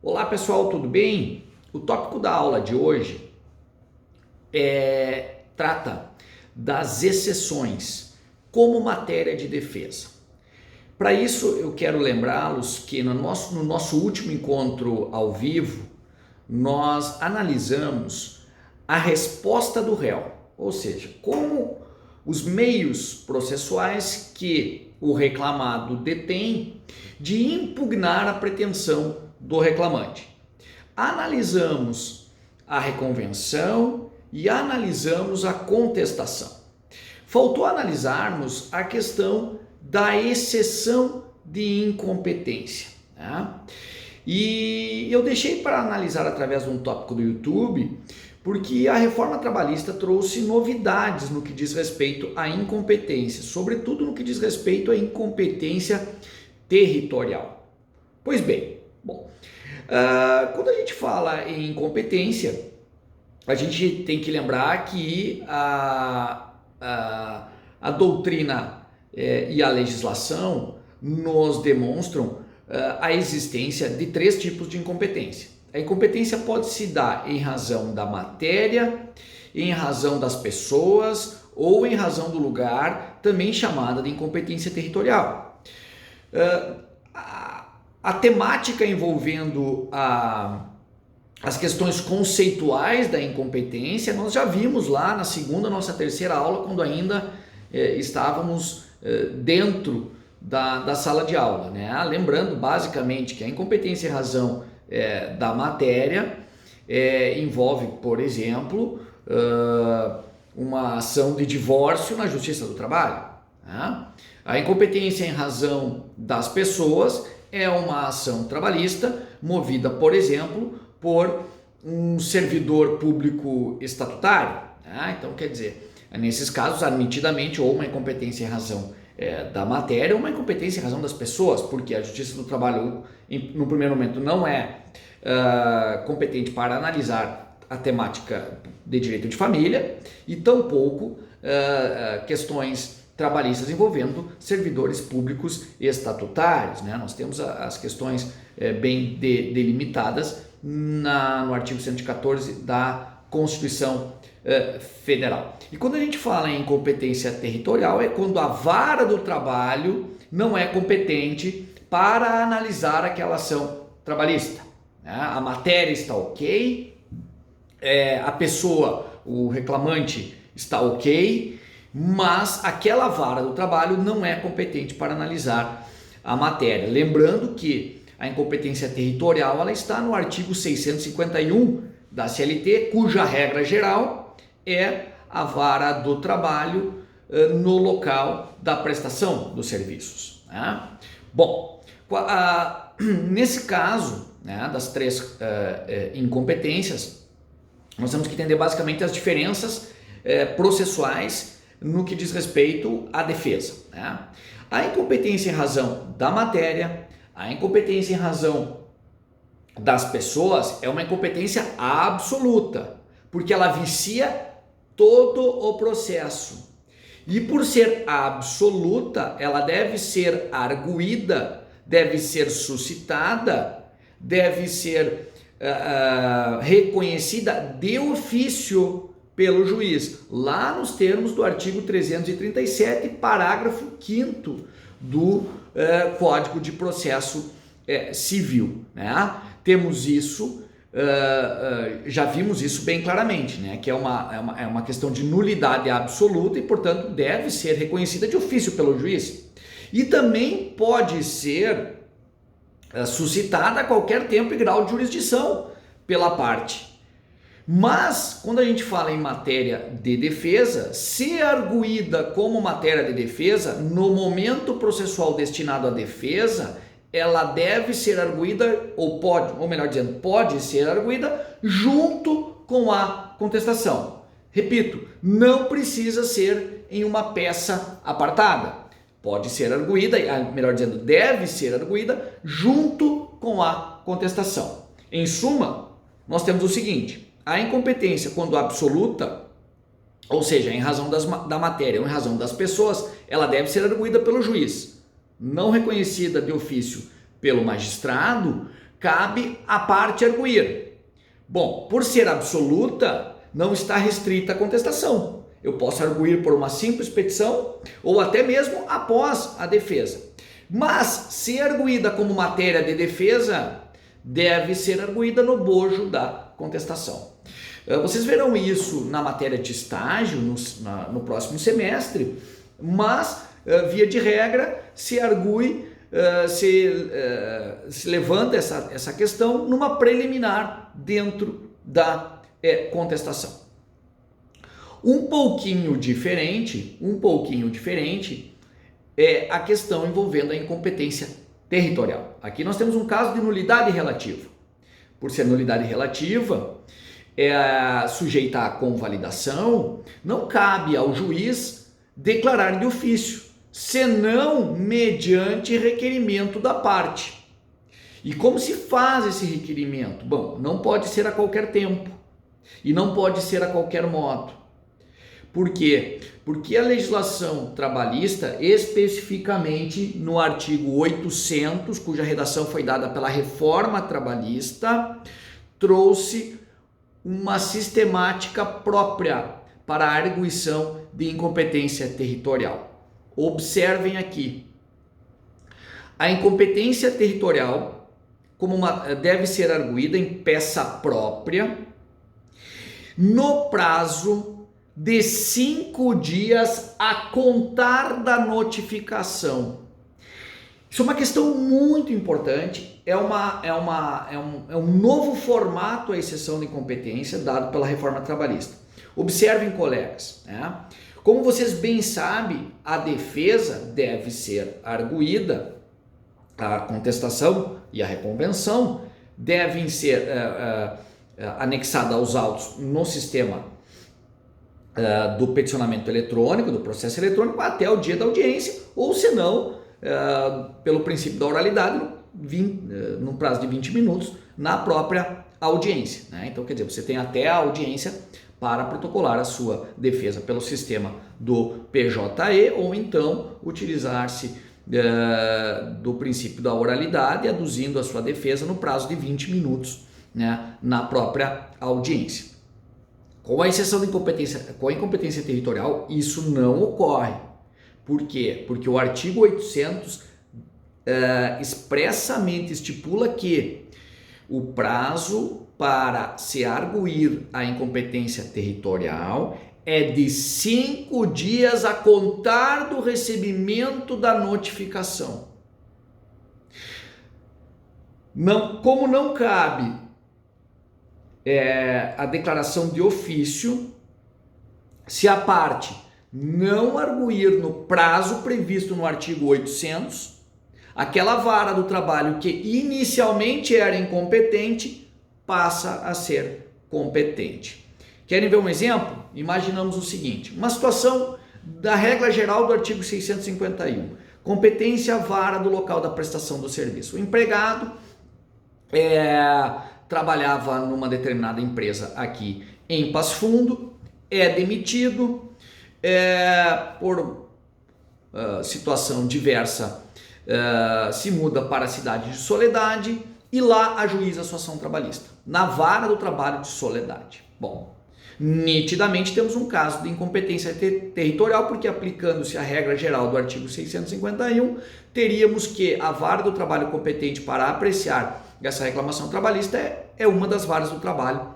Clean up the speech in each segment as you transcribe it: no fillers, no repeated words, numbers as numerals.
Olá pessoal, tudo bem? O tópico da aula de hoje trata das exceções como matéria de defesa. Para isso eu quero lembrá-los que no nosso último encontro ao vivo nós analisamos a resposta do réu, ou seja, como os meios processuais que o reclamado detém de impugnar a pretensão do reclamante. Analisamos a reconvenção e analisamos a contestação. Faltou analisarmos a questão da exceção de incompetência, né? E eu deixei para analisar através de um tópico do YouTube, porque a reforma trabalhista trouxe novidades no que diz respeito à incompetência, sobretudo no que diz respeito à incompetência territorial. Pois bem, quando a gente fala em incompetência, a gente tem que lembrar que a doutrina e a legislação nos demonstram a existência de três tipos de incompetência. A incompetência pode se dar em razão da matéria, em razão das pessoas ou em razão do lugar, também chamada de incompetência territorial. A temática envolvendo as questões conceituais da incompetência, nós já vimos lá na nossa terceira aula, quando ainda estávamos dentro da sala de aula, né? Lembrando basicamente que a incompetência em razão da matéria envolve, por exemplo, uma ação de divórcio na Justiça do Trabalho, né? A incompetência em razão das pessoas é uma ação trabalhista movida, por exemplo, por um servidor público estatutário, né? Então, quer dizer, nesses casos, admitidamente, ou uma incompetência em razão da matéria ou uma incompetência em razão das pessoas, porque a Justiça do Trabalho, no primeiro momento, não é competente para analisar a temática de direito de família e tampouco questões trabalhistas envolvendo servidores públicos estatutários, né? Nós temos as questões bem delimitadas no artigo 114 da Constituição Federal. E quando a gente fala em incompetência territorial, é quando a vara do trabalho não é competente para analisar aquela ação trabalhista, né? A matéria está ok, a pessoa, o reclamante, está ok, mas aquela vara do trabalho não é competente para analisar a matéria. Lembrando que a incompetência territorial ela está no artigo 651 da CLT, cuja regra geral é a vara do trabalho no local da prestação dos serviços, né? Bom, nesse caso, né, das três incompetências, nós temos que entender basicamente as diferenças processuais no que diz respeito à defesa, né? A incompetência em razão da matéria, a incompetência em razão das pessoas é uma incompetência absoluta, porque ela vicia todo o processo. E por ser absoluta, ela deve ser arguída, deve ser suscitada, deve ser reconhecida de ofício pelo juiz, lá nos termos do artigo 337, parágrafo 5º do Código de Processo Civil, né? Temos isso, já vimos isso bem claramente, né? Que é uma questão de nulidade absoluta e, portanto, deve ser reconhecida de ofício pelo juiz. E também pode ser suscitada a qualquer tempo e grau de jurisdição pela parte. Mas, quando a gente fala em matéria de defesa, se arguída como matéria de defesa, no momento processual destinado à defesa, ela deve ser arguída, pode ser arguída junto com a contestação. Repito, não precisa ser em uma peça apartada. Pode ser arguída, deve ser arguída junto com a contestação. Em suma, nós temos o seguinte: a incompetência, quando absoluta, ou seja, em razão da matéria ou em razão das pessoas, ela deve ser arguída pelo juiz. Não reconhecida de ofício pelo magistrado, cabe à parte arguir. Bom, por ser absoluta, não está restrita à contestação. Eu posso arguir por uma simples petição ou até mesmo após a defesa. Mas, se arguída como matéria de defesa, deve ser arguída no bojo da contestação. Vocês verão isso na matéria de estágio no próximo semestre, mas, via de regra, se argui, se levanta essa questão numa preliminar dentro da contestação. Um pouquinho diferente é a questão envolvendo a incompetência territorial. Aqui nós temos um caso de nulidade relativa. Por ser nulidade relativa, sujeita à convalidação, não cabe ao juiz declarar de ofício, senão mediante requerimento da parte. E como se faz esse requerimento? Bom, não pode ser a qualquer tempo e não pode ser a qualquer modo. Por quê? Porque a legislação trabalhista, especificamente no artigo 800, cuja redação foi dada pela reforma trabalhista, trouxe uma sistemática própria para a arguição de incompetência territorial. Observem aqui. A incompetência territorial deve ser arguída em peça própria no prazo de 5 dias a contar da notificação. Isso é uma questão muito importante, é um novo formato à exceção de incompetência dado pela reforma trabalhista. Observem, colegas, né? Como vocês bem sabem, a defesa deve ser arguída, a contestação e a recompensação devem ser anexadas aos autos no sistema do peticionamento eletrônico, do processo eletrônico, até o dia da audiência, ou se não, pelo princípio da oralidade, no prazo de 20 minutos, na própria audiência, né? Então, quer dizer, você tem até a audiência para protocolar a sua defesa pelo sistema do PJE, ou então utilizar-se do princípio da oralidade, aduzindo a sua defesa no prazo de 20 minutos, né, na própria audiência. Com a exceção da incompetência, com a incompetência territorial, isso não ocorre. Por quê? Porque o artigo 800 expressamente estipula que o prazo para se arguir a incompetência territorial é de 5 dias a contar do recebimento da notificação. Como não cabe a declaração de ofício, se a parte não arguir no prazo previsto no artigo 800, aquela vara do trabalho que inicialmente era incompetente passa a ser competente. Querem ver um exemplo? Imaginamos o seguinte, uma situação da regra geral do artigo 651, competência vara do local da prestação do serviço. O empregado trabalhava numa determinada empresa aqui em Passo Fundo, é demitido por situação diversa, se muda para a cidade de Soledade e lá ajuiza a sua ação trabalhista, na vara do trabalho de Soledade. Bom, nitidamente temos um caso de incompetência territorial, porque aplicando-se a regra geral do artigo 651, teríamos que a vara do trabalho competente para apreciar essa reclamação trabalhista é uma das varas do trabalho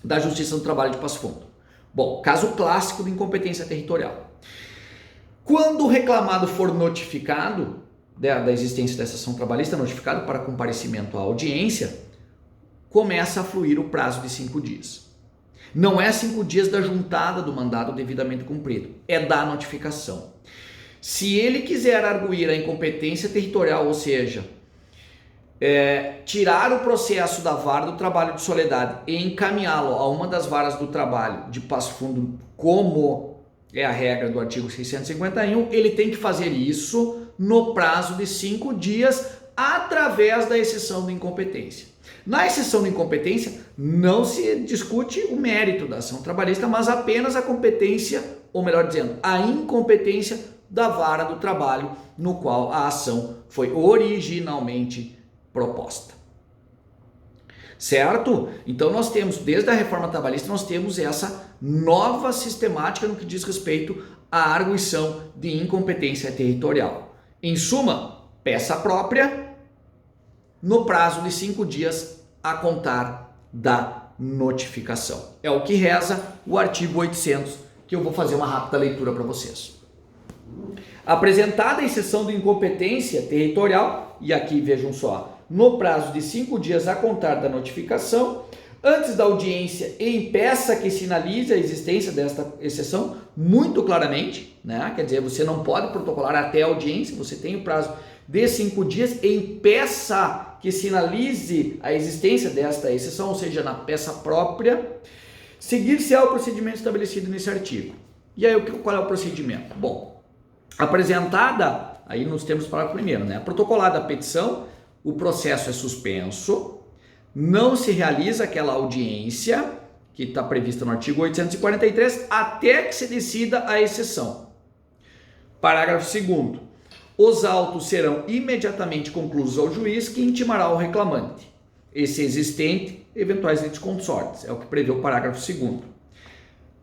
da Justiça do Trabalho de Passo Fundo. Bom, caso clássico de incompetência territorial. Quando o reclamado for notificado da existência dessa ação trabalhista, notificado para comparecimento à audiência, começa a fluir o prazo de 5 dias. Não é 5 dias da juntada do mandado devidamente cumprido, é da notificação. Se ele quiser arguir a incompetência territorial, ou seja, tirar o processo da vara do trabalho de Soledade e encaminhá-lo a uma das varas do trabalho de Passo Fundo, como é a regra do artigo 651, ele tem que fazer isso no prazo de 5 dias através da exceção de incompetência. Na exceção de incompetência não se discute o mérito da ação trabalhista, mas apenas a competência, ou melhor dizendo, a incompetência da vara do trabalho no qual a ação foi originalmente proposta. certo? Então nós temos, desde a reforma trabalhista, nós temos essa nova sistemática no que diz respeito à arguição de incompetência territorial. Em suma, peça própria no prazo de 5 dias a contar da notificação. É o que reza o artigo 800, que eu vou fazer uma rápida leitura para vocês. Apresentada a exceção de incompetência territorial, e aqui vejam só, no prazo de 5 dias a contar da notificação, antes da audiência em peça que sinalize a existência desta exceção muito claramente, né? Quer dizer, você não pode protocolar até a audiência, você tem o prazo de 5 dias em peça que sinalize a existência desta exceção, ou seja, na peça própria, seguir-se ao procedimento estabelecido nesse artigo. E aí, qual é o procedimento? Bom, apresentada, aí nos termos do parágrafo 1º, né? Protocolada a petição, o processo é suspenso, não se realiza aquela audiência que está prevista no artigo 843 até que se decida a exceção. Parágrafo 2º. Os autos serão imediatamente concluídos ao juiz, que intimará o reclamante, esse existente, eventuais litisconsortes. É o que prevê o parágrafo 2º.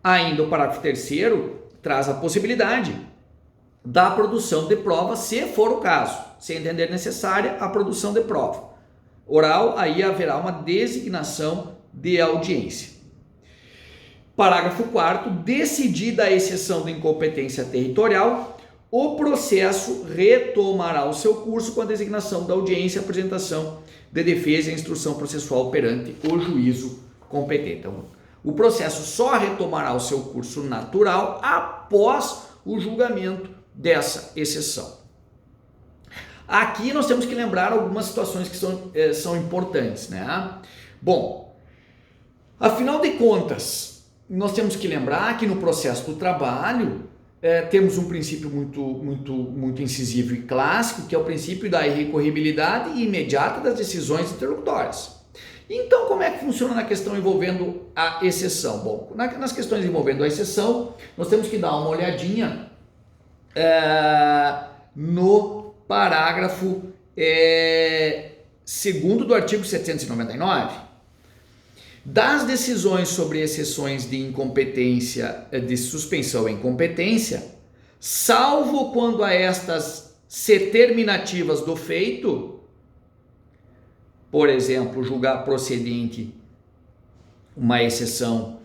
Ainda o parágrafo 3º traz a possibilidade da produção de prova, se for o caso, se entender necessária a produção de prova oral, aí haverá uma designação de audiência. Parágrafo 4º, decidida a exceção de incompetência territorial, o processo retomará o seu curso com a designação da audiência e apresentação de defesa e instrução processual perante o juízo competente. Então, o processo só retomará o seu curso natural após o julgamento dessa exceção. Aqui nós temos que lembrar algumas situações que são importantes, né? Bom, afinal de contas, nós temos que lembrar que no processo do trabalho temos um princípio muito incisivo e clássico, que é o princípio da irrecorribilidade imediata das decisões interlocutórias. Então, como é que funciona na questão envolvendo a exceção? Bom, nas questões envolvendo a exceção, nós temos que dar uma olhadinha no parágrafo 2º do artigo 799. Das decisões sobre exceções de incompetência, de suspensão e incompetência, salvo quando a estas se terminativas do feito, por exemplo, julgar procedente uma exceção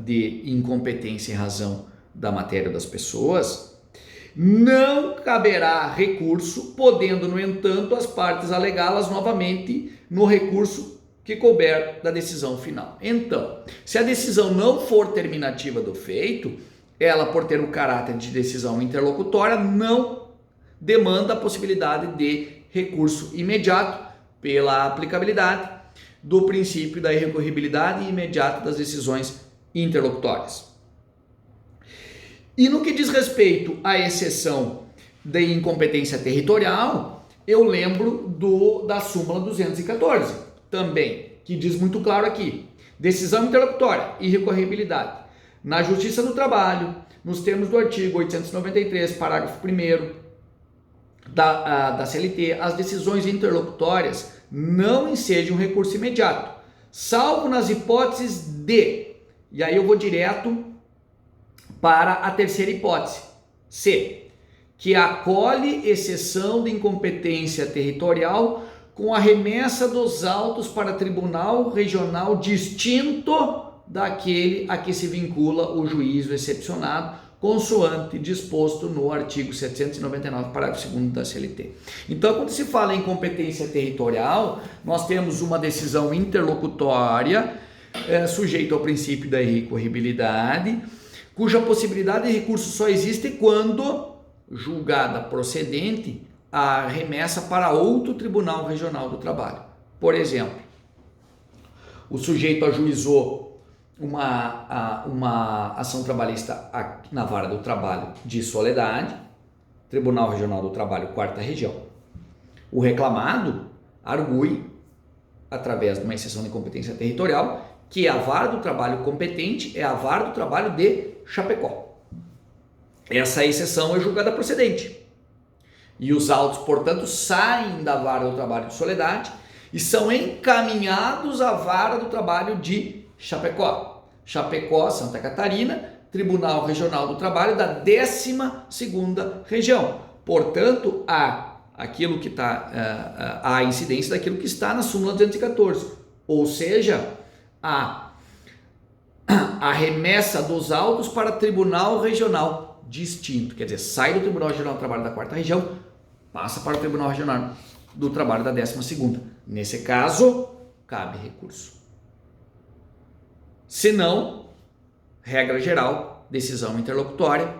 de incompetência em razão da matéria das pessoas, não caberá recurso, podendo, no entanto, as partes alegá-las novamente no recurso que couber da decisão final. Então, se a decisão não for terminativa do feito, ela, por ter o caráter de decisão interlocutória, não demanda a possibilidade de recurso imediato pela aplicabilidade do princípio da irrecorribilidade imediata das decisões interlocutórias. E no que diz respeito à exceção de incompetência territorial, eu lembro da súmula 214, também, que diz muito claro aqui: decisão interlocutória, irrecorribilidade. Na Justiça do Trabalho, nos termos do artigo 893, parágrafo 1º da CLT, as decisões interlocutórias não ensejam recurso imediato, salvo nas hipóteses de, e aí eu vou direto para a terceira hipótese, C, que acolhe exceção de incompetência territorial com a remessa dos autos para tribunal regional distinto daquele a que se vincula o juízo excepcionado, consoante disposto no artigo 799, parágrafo 2º da CLT. Então, quando se fala em competência territorial, nós temos uma decisão interlocutória sujeita ao princípio da irrecorribilidade, cuja possibilidade de recurso só existe quando julgada procedente a remessa para outro tribunal regional do trabalho. Por exemplo, o sujeito ajuizou uma ação trabalhista na vara do trabalho de Soledade, Tribunal Regional do Trabalho, 4ª Região. O reclamado argue, através de uma exceção de competência territorial, que a vara do trabalho competente é a vara do trabalho de Chapecó. Essa exceção é julgada procedente. E os autos, portanto, saem da vara do trabalho de Soledade e são encaminhados à Vara do Trabalho de Chapecó. Chapecó, Santa Catarina, Tribunal Regional do Trabalho da 12ª Região. Portanto, aquilo que está, a incidência daquilo que está na súmula 214, ou seja, a remessa dos autos para Tribunal Regional distinto, quer dizer, sai do Tribunal Regional do Trabalho da 4ª Região, passa para o Tribunal Regional do Trabalho da 12ª. Nesse caso, cabe recurso. Se não, regra geral, decisão interlocutória,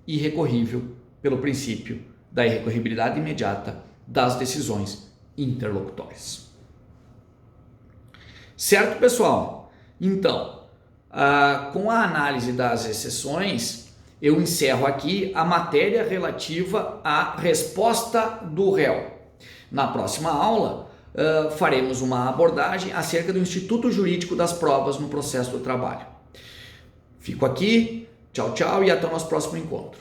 irrecorrível pelo princípio da irrecorribilidade imediata das decisões interlocutórias. Certo, pessoal? Então, com a análise das exceções, eu encerro aqui a matéria relativa à resposta do réu. Na próxima aula, faremos uma abordagem acerca do Instituto Jurídico das Provas no Processo do Trabalho. Fico aqui, tchau, tchau e até o nosso próximo encontro.